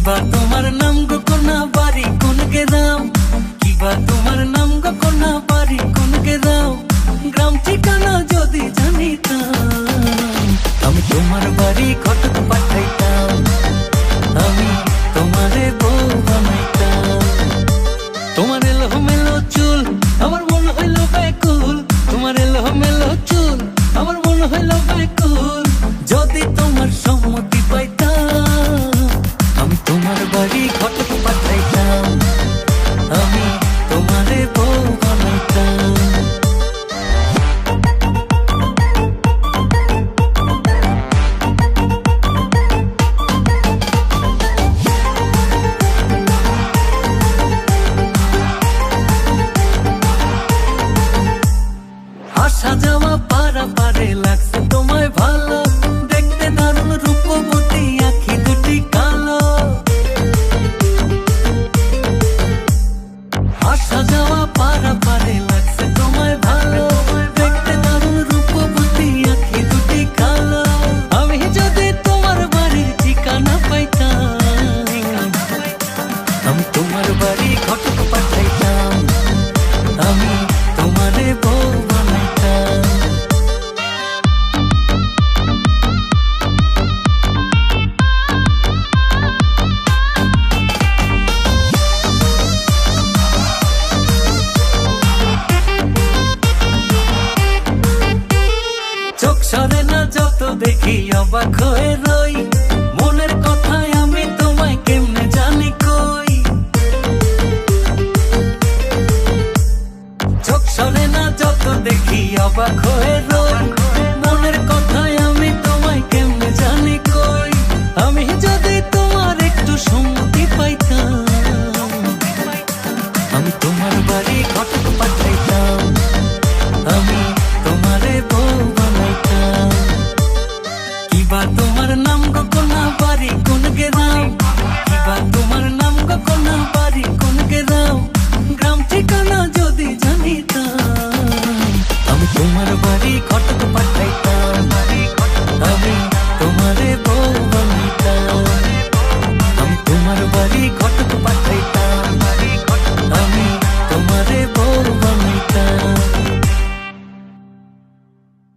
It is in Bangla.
কিবা তোমার নাম গো কোনা বাড়ি কোন গ্রাম, কিবা তোমার নাম গো কোনা বাড়ি কোন গ্রাম, গ্রাম ঠিকানা যদি জানিতাম আমি তোমার বাড়ি ঘটক পাঠাইতাম, আমি তোমারে বউ বানাইতাম। তোমার এলোমেলো চুল আমার মন হইল ব্যাকুল, তোমার এলোমেলো চুল আমার মন হইল ব্যাকুল, যদি তোমার সম্মতি পাইতাম আমি তোমার বাড়ি ঘটক পাঠাইতাম, আমি তোমারে বউ বানাইতাম। আসা যাওয়া পারাপারে লাগছে তোমায় ভালো, দেখতে দারুণ রূপবতী আঁখি দুটি কালো। আসা যাওয়া পারাপারে লাগছে তোমায় ভালো, দেখতে দারুণ রূপবতী আঁখি দুটি কালো। আমি যদি তোমার বাড়ির ঠিকানা পাইতাম আমি তোমার বাড়ি ঘটক পাঠাইতাম, আমি তোমারে বউ বানাইতাম। চোখ সরে না যত দেখি অবাক হয়ে রই, মনের কথায় আমি তোমায় কেমনে জানি কই। চোখ সরে না যত দেখি অবাক হয়ে রই, মনের কথায় আমি তোমায় কেমনে জানি কই। আমি যদি তোমার একটু সম্মতি পাইতাম আমি তোমার বাড়ি ঘটক পাঠাইতাম, আমি তোমারে বউ বানাইতাম। কিবা